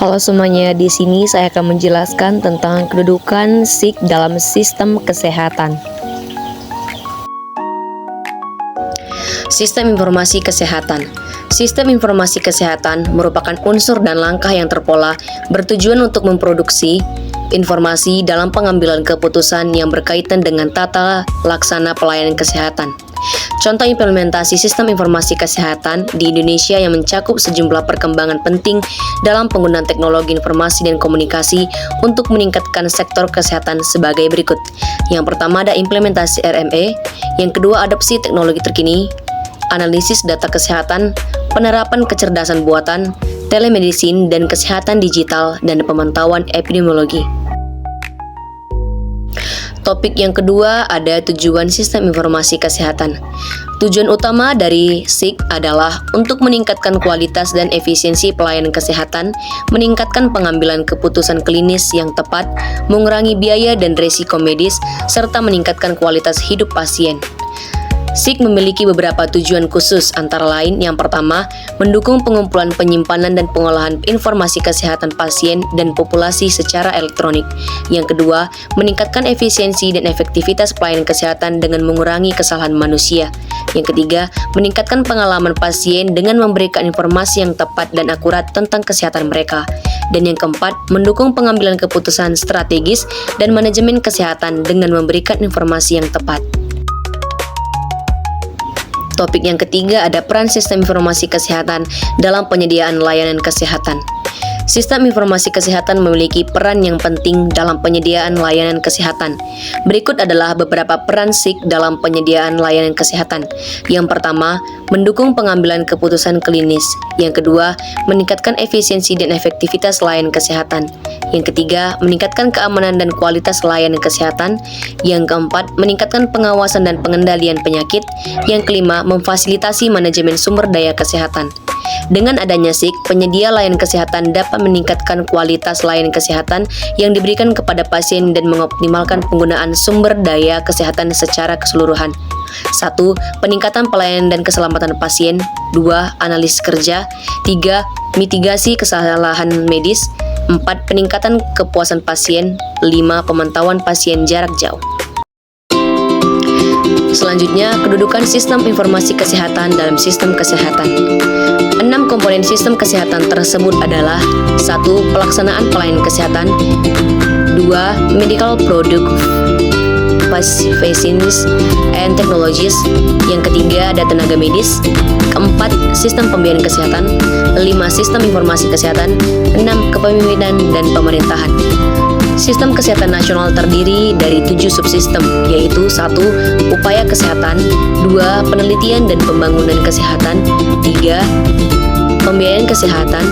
Halo semuanya, di sini saya akan menjelaskan tentang kedudukan SIG dalam sistem kesehatan. Sistem informasi kesehatan. Sistem informasi kesehatan merupakan unsur dan langkah yang terpola bertujuan untuk memproduksi informasi dalam pengambilan keputusan yang berkaitan dengan tata laksana pelayanan kesehatan. Contoh implementasi sistem informasi kesehatan di Indonesia yang mencakup sejumlah perkembangan penting dalam penggunaan teknologi informasi dan komunikasi untuk meningkatkan sektor kesehatan sebagai berikut. Yang pertama ada implementasi RME, yang kedua adopsi teknologi terkini, analisis data kesehatan, penerapan kecerdasan buatan, telemedicine dan kesehatan digital, dan pemantauan epidemiologi. Topik yang kedua ada tujuan sistem informasi kesehatan. Tujuan utama dari SIG adalah untuk meningkatkan kualitas dan efisiensi pelayanan kesehatan, meningkatkan pengambilan keputusan klinis yang tepat, mengurangi biaya dan risiko medis, serta meningkatkan kualitas hidup pasien. SIG memiliki beberapa tujuan khusus, antara lain yang pertama, mendukung pengumpulan, penyimpanan, dan pengolahan informasi kesehatan pasien dan populasi secara elektronik. Yang kedua, meningkatkan efisiensi dan efektivitas pelayanan kesehatan dengan mengurangi kesalahan manusia. Yang ketiga, meningkatkan pengalaman pasien dengan memberikan informasi yang tepat dan akurat tentang kesehatan mereka. Dan yang keempat, mendukung pengambilan keputusan strategis dan manajemen kesehatan dengan memberikan informasi yang tepat. Topik yang ketiga ada peran sistem informasi kesehatan dalam penyediaan layanan kesehatan. Sistem informasi kesehatan memiliki peran yang penting dalam penyediaan layanan kesehatan. Berikut adalah beberapa peran SIG dalam penyediaan layanan kesehatan. Yang pertama, mendukung pengambilan keputusan klinis. Yang kedua, meningkatkan efisiensi dan efektivitas layanan kesehatan. Yang ketiga, meningkatkan keamanan dan kualitas layanan kesehatan. Yang keempat, meningkatkan pengawasan dan pengendalian penyakit. Yang kelima, memfasilitasi manajemen sumber daya kesehatan. Dengan adanya SIG, penyedia layanan kesehatan dapat meningkatkan kualitas layanan kesehatan yang diberikan kepada pasien dan mengoptimalkan penggunaan sumber daya kesehatan secara keseluruhan. 1. Peningkatan pelayanan dan keselamatan pasien. 2. Analisis kerja. 3. Mitigasi kesalahan medis. 4. Peningkatan kepuasan pasien. 5. Pemantauan pasien jarak jauh. Selanjutnya, kedudukan sistem informasi kesehatan dalam sistem kesehatan. 6 komponen sistem kesehatan tersebut adalah 1. Pelaksanaan pelayanan kesehatan. 2. Medical product vaccines and technologies. Yang ketiga ada tenaga medis. Keempat, sistem pembiayaan kesehatan. 5. Sistem informasi kesehatan. 6. Kepemimpinan dan pemerintahan. Sistem kesehatan nasional terdiri dari 7 subsistem, yaitu 1. Upaya kesehatan. 2. Penelitian dan pembangunan kesehatan. 3. Pembiayaan kesehatan.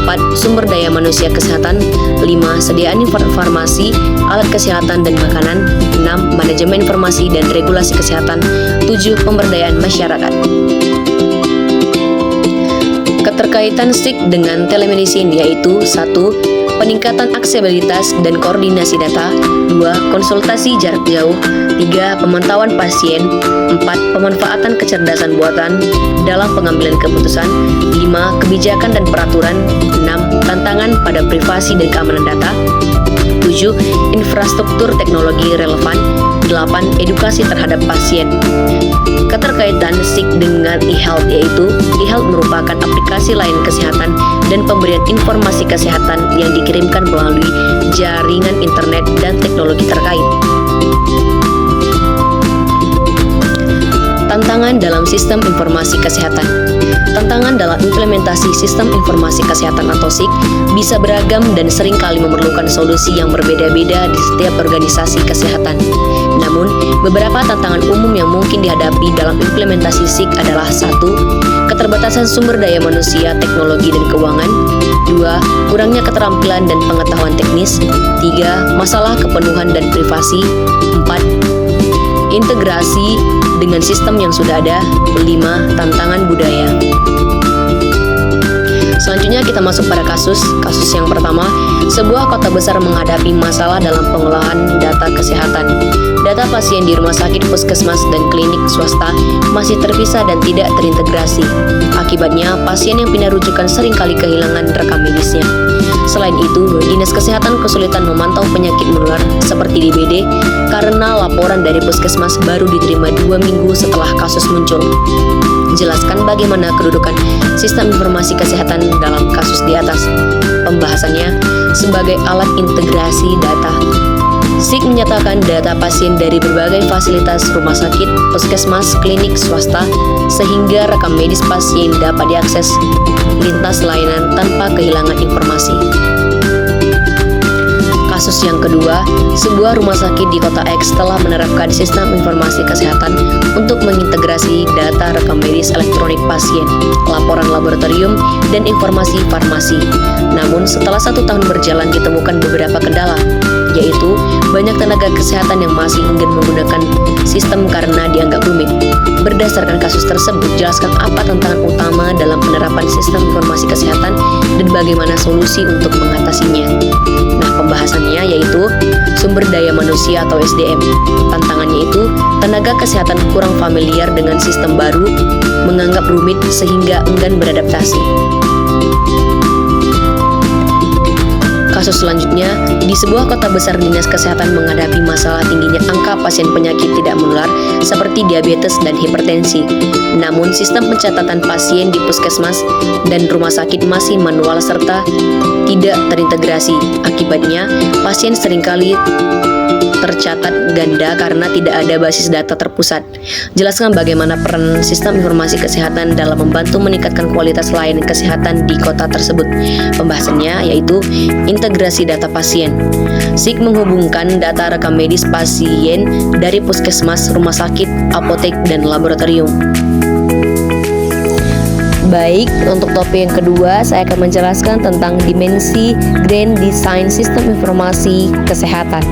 4. Sumber daya manusia kesehatan. 5. Sediaan farmasi, alat kesehatan dan makanan. 6. Manajemen informasi dan regulasi kesehatan. 7. Pemberdayaan masyarakat. Keterkaitan SIG dengan telemedicine yaitu 1. Peningkatan aksesibilitas dan koordinasi data. 2. Konsultasi jarak jauh. 3. Pemantauan pasien. 4. Pemanfaatan kecerdasan buatan dalam pengambilan keputusan. 5. Kebijakan dan peraturan. 6. Tantangan pada privasi dan keamanan data. 7. Infrastruktur teknologi relevan. 8. Edukasi terhadap pasien. Keterkaitan SIG dengan e-health yaitu e-health merupakan aplikasi layanan kesehatan dan pemberian informasi kesehatan yang dikirimkan melalui jaringan internet dan teknologi terkait. Tantangan dalam sistem informasi kesehatan. Tantangan dalam implementasi sistem informasi kesehatan atau SIG bisa beragam dan seringkali memerlukan solusi yang berbeda-beda di setiap organisasi kesehatan. Namun, beberapa tantangan umum yang mungkin dihadapi dalam implementasi SIG adalah 1. Keterbatasan sumber daya manusia, teknologi, dan keuangan. 2. Kurangnya keterampilan dan pengetahuan teknis. 3. Masalah kepenuhan dan privasi. 4. Integrasi dengan sistem yang sudah ada. 5. Tantangan budaya. Selanjutnya kita masuk pada kasus yang pertama. Sebuah kota besar menghadapi masalah dalam pengolahan data kesehatan. Data pasien di rumah sakit, puskesmas, dan klinik swasta masih terpisah dan tidak terintegrasi. Akibatnya, pasien yang pindah rujukan seringkali kehilangan rekam medisnya. Selain itu, Dinas Kesehatan kesulitan memantau penyakit menular seperti DBD karena laporan dari puskesmas baru diterima 2 minggu setelah kasus muncul. Jelaskan bagaimana kedudukan sistem informasi kesehatan dalam kasus di atas. Pembahasannya sebagai alat integrasi data. SIK menyatakan data pasien dari berbagai fasilitas rumah sakit, puskesmas, klinik swasta, sehingga rekam medis pasien dapat diakses lintas layanan tanpa kehilangan informasi. Kasus yang kedua, sebuah rumah sakit di kota X telah menerapkan sistem informasi kesehatan untuk mengintegrasi data rekam medis elektronik pasien, laporan laboratorium, dan informasi farmasi. Namun setelah 1 tahun berjalan ditemukan beberapa kendala, yaitu banyak tenaga kesehatan yang masih enggan menggunakan sistem karena dianggap rumit. Berdasarkan kasus tersebut, jelaskan apa tantangan utama dalam penerapan sistem informasi kesehatan dan bagaimana solusi untuk mengatasinya. Nah, pembahasannya yaitu sumber daya manusia atau SDM. Tantangannya itu, tenaga kesehatan kurang familiar dengan sistem baru, menganggap rumit sehingga enggan beradaptasi. Kasus selanjutnya, di sebuah kota besar Dinas Kesehatan menghadapi masalah tingginya angka pasien penyakit tidak menular seperti diabetes dan hipertensi. Namun, sistem pencatatan pasien di puskesmas dan rumah sakit masih manual serta tidak terintegrasi. Akibatnya, pasien seringkali tercatat ganda karena tidak ada basis data terpusat. Jelaskan bagaimana peran sistem informasi kesehatan dalam membantu meningkatkan kualitas layanan kesehatan di kota tersebut. Pembahasannya yaitu integrasi data pasien. SIK menghubungkan data rekam medis pasien dari puskesmas, rumah sakit, apotek, dan laboratorium. Baik, untuk topik yang kedua, saya akan menjelaskan tentang dimensi Grand Design Sistem Informasi Kesehatan.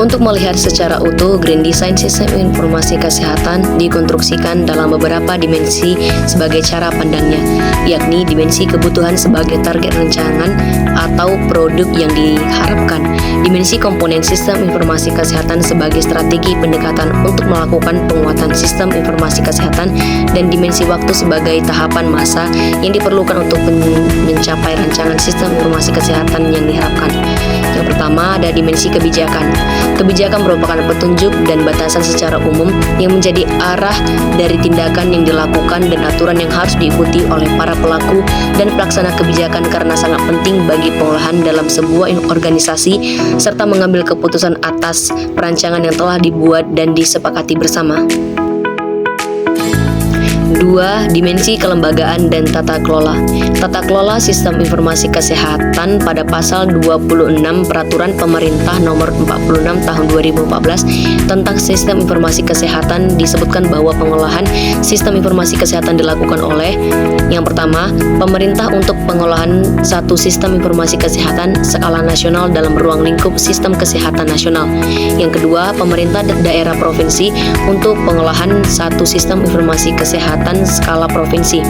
Untuk melihat secara utuh, Grand Design Sistem Informasi Kesehatan dikonstruksikan dalam beberapa dimensi sebagai cara pandangnya, yakni dimensi kebutuhan sebagai target rancangan atau produk yang diharapkan, dimensi komponen sistem informasi kesehatan sebagai strategi pendekatan untuk melakukan penguatan sistem informasi kesehatan, dan dimensi waktu sebagai tahapan masa yang diperlukan untuk mencapai rancangan sistem informasi kesehatan yang diharapkan. Yang pertama ada dimensi kebijakan. Kebijakan merupakan petunjuk dan batasan secara umum yang menjadi arah dari tindakan yang dilakukan dan aturan yang harus diikuti oleh para pelaku dan pelaksana kebijakan karena sangat penting bagi pengolahan dalam sebuah organisasi serta mengambil keputusan atas perancangan yang telah dibuat dan disepakati bersama. 2. Dimensi kelembagaan dan tata kelola. Tata kelola sistem informasi kesehatan pada pasal 26 Peraturan Pemerintah Nomor 46 Tahun 2014 tentang Sistem Informasi Kesehatan disebutkan bahwa pengolahan sistem informasi kesehatan dilakukan oleh yang pertama, pemerintah untuk pengolahan satu sistem informasi kesehatan skala nasional dalam ruang lingkup sistem kesehatan nasional. Yang kedua, pemerintah daerah provinsi untuk pengolahan satu sistem informasi kesehatan skala provinsi.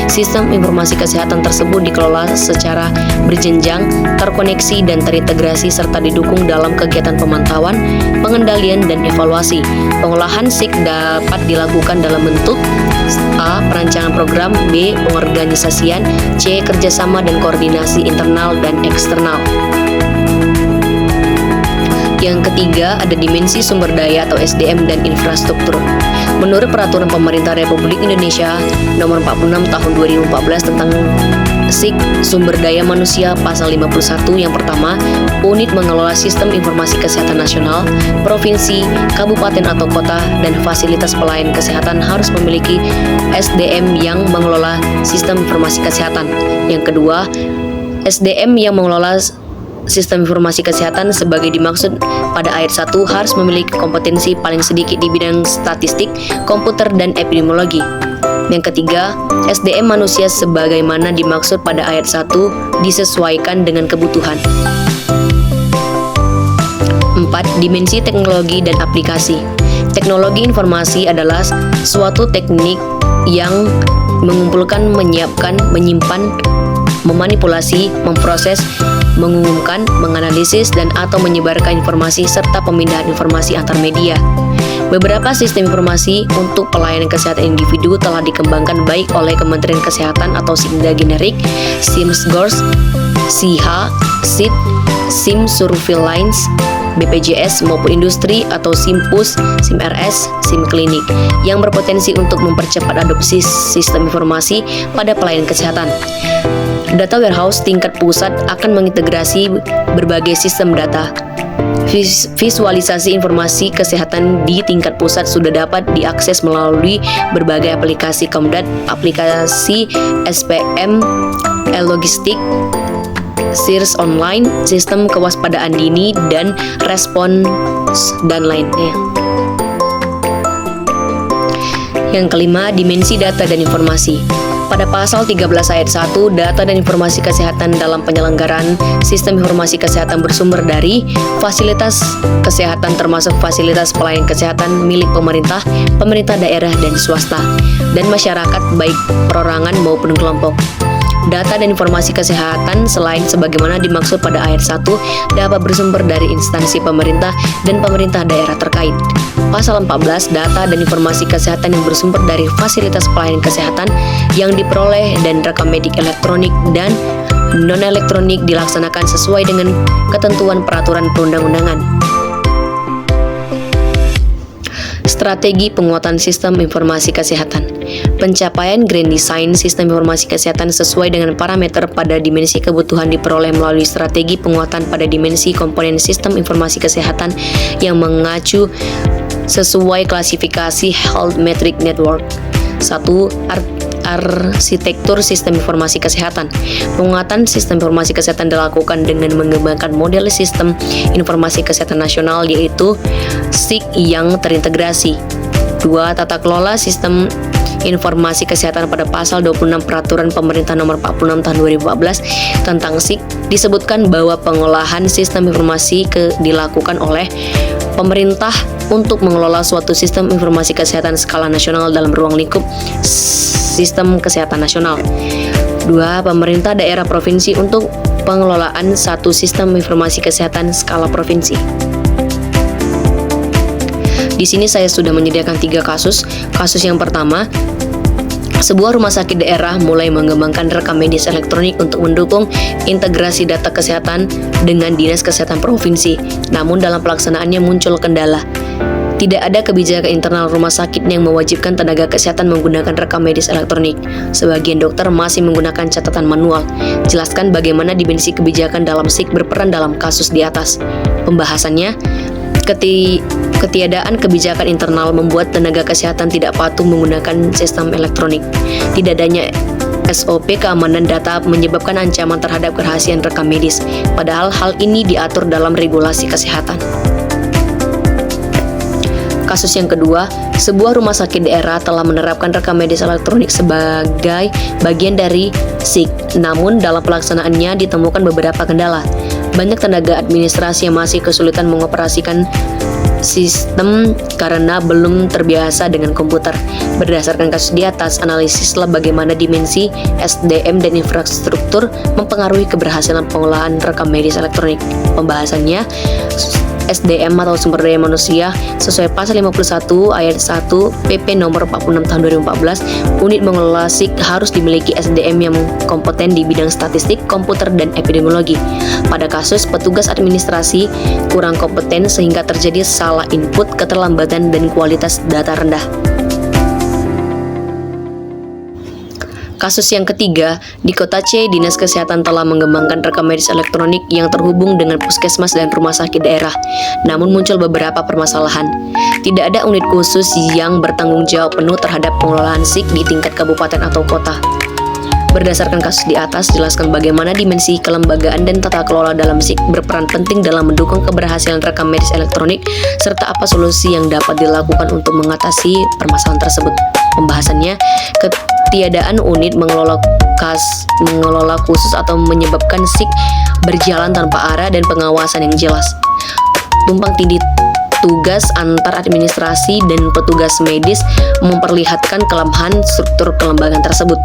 Sistem informasi kesehatan tersebut dikelola secara berjenjang, terkoneksi dan terintegrasi serta didukung dalam kegiatan pemantauan, pengendalian dan evaluasi. Pengolahan SIK dapat dilakukan dalam bentuk A. Perancangan program, B. Pengorganisasian, C. Kerjasama dan koordinasi internal dan eksternal. Yang ketiga, ada dimensi sumber daya atau SDM dan infrastruktur. Menurut Peraturan Pemerintah Republik Indonesia Nomor 46 Tahun 2014 tentang SIK Sumber Daya Manusia Pasal 51 yang pertama, unit mengelola sistem informasi kesehatan nasional, provinsi, kabupaten atau kota, dan fasilitas pelayanan kesehatan harus memiliki SDM yang mengelola sistem informasi kesehatan. Yang kedua, SDM yang mengelola sistem informasi kesehatan sebagai dimaksud pada ayat 1 harus memiliki kompetensi paling sedikit di bidang statistik, komputer, dan epidemiologi. Yang ketiga, SDM manusia sebagaimana dimaksud pada ayat 1 disesuaikan dengan kebutuhan. 4. Dimensi teknologi dan aplikasi. Teknologi informasi adalah suatu teknik yang mengumpulkan, menyiapkan, menyimpan, memanipulasi, memproses, mengumumkan, menganalisis, dan atau menyebarkan informasi serta pemindahan informasi antar media. Beberapa sistem informasi untuk pelayanan kesehatan individu telah dikembangkan baik oleh Kementerian Kesehatan atau SIMDA generik, SIMSGORS, SIHA, SID, SIM Surveillance, BPJS maupun industri atau SIMPUS, SIMRS, SIM klinik yang berpotensi untuk mempercepat adopsi sistem informasi pada pelayanan kesehatan. Data warehouse tingkat pusat akan mengintegrasi berbagai sistem data. Visualisasi informasi kesehatan di tingkat pusat sudah dapat diakses melalui berbagai aplikasi Komdat, aplikasi SPM, e-logistik, SIRS online, sistem kewaspadaan dini, dan respons dan lainnya. Yang kelima, dimensi data dan informasi. Pada pasal 13 ayat 1, data dan informasi kesehatan dalam penyelenggaraan sistem informasi kesehatan bersumber dari fasilitas kesehatan termasuk fasilitas pelayanan kesehatan milik pemerintah, pemerintah daerah dan swasta, dan masyarakat baik perorangan maupun kelompok. Data dan informasi kesehatan selain sebagaimana dimaksud pada ayat 1 dapat bersumber dari instansi pemerintah dan pemerintah daerah terkait. Pasal 14, data dan informasi kesehatan yang bersumber dari fasilitas pelayanan kesehatan yang diperoleh dan rekam medik elektronik dan non-elektronik dilaksanakan sesuai dengan ketentuan peraturan perundang-undangan. Strategi penguatan sistem informasi kesehatan. Pencapaian Grand Design sistem informasi kesehatan sesuai dengan parameter pada dimensi kebutuhan diperoleh melalui strategi penguatan pada dimensi komponen sistem informasi kesehatan yang mengacu sesuai klasifikasi Health Metric Network. 1. Arsitektur sistem informasi kesehatan. Penguatan sistem informasi kesehatan dilakukan dengan mengembangkan model sistem informasi kesehatan nasional yaitu SIK yang terintegrasi. 2. Tata kelola sistem informasi kesehatan. Pada pasal 26 Peraturan Pemerintah Nomor 46 Tahun 2014 tentang SIK disebutkan bahwa pengolahan sistem informasi dilakukan oleh pemerintah untuk mengelola suatu sistem informasi kesehatan skala nasional dalam ruang lingkup sistem kesehatan nasional. 2. Pemerintah daerah provinsi untuk pengelolaan satu sistem informasi kesehatan skala provinsi. Di sini saya sudah menyediakan 3 kasus. Kasus yang pertama, sebuah rumah sakit daerah mulai mengembangkan rekam medis elektronik untuk mendukung integrasi data kesehatan dengan Dinas Kesehatan Provinsi. Namun dalam pelaksanaannya muncul kendala. Tidak ada kebijakan internal rumah sakit yang mewajibkan tenaga kesehatan menggunakan rekam medis elektronik. Sebagian dokter masih menggunakan catatan manual. Jelaskan bagaimana dimensi kebijakan dalam SIK berperan dalam kasus di atas. Pembahasannya, ketiadaan kebijakan internal membuat tenaga kesehatan tidak patuh menggunakan sistem elektronik. Tidak adanya SOP keamanan data menyebabkan ancaman terhadap kerahasiaan rekam medis, padahal hal ini diatur dalam regulasi kesehatan. Kasus yang kedua, sebuah rumah sakit daerah telah menerapkan rekam medis elektronik sebagai bagian dari SIK, namun dalam pelaksanaannya ditemukan beberapa kendala. Banyak tenaga administrasi yang masih kesulitan mengoperasikan sistem karena belum terbiasa dengan komputer. Berdasarkan kasus di atas, analisislah bagaimana dimensi SDM dan infrastruktur mempengaruhi keberhasilan pengolahan rekam medis elektronik. Pembahasannya, SDM atau sumber daya manusia sesuai pasal 51 ayat 1 PP nomor 46 tahun 2014, unit mengelola SIK harus dimiliki SDM yang kompeten di bidang statistik, komputer, dan epidemiologi. Pada kasus petugas administrasi kurang kompeten sehingga terjadi salah input, keterlambatan, dan kualitas data rendah. Kasus yang ketiga, di Kota C, Dinas Kesehatan telah mengembangkan rekam medis elektronik yang terhubung dengan puskesmas dan rumah sakit daerah. Namun muncul beberapa permasalahan. Tidak ada unit khusus yang bertanggung jawab penuh terhadap pengelolaan SIK di tingkat kabupaten atau kota. Berdasarkan kasus di atas, jelaskan bagaimana dimensi kelembagaan dan tata kelola dalam SIK berperan penting dalam mendukung keberhasilan rekam medis elektronik, serta apa solusi yang dapat dilakukan untuk mengatasi permasalahan tersebut. Pembahasannya, ketiadaan unit mengelola khusus atau menyebabkan SIK berjalan tanpa arah dan pengawasan yang jelas. Tumpang tindih tugas antar administrasi dan petugas medis memperlihatkan kelemahan struktur kelembagaan tersebut.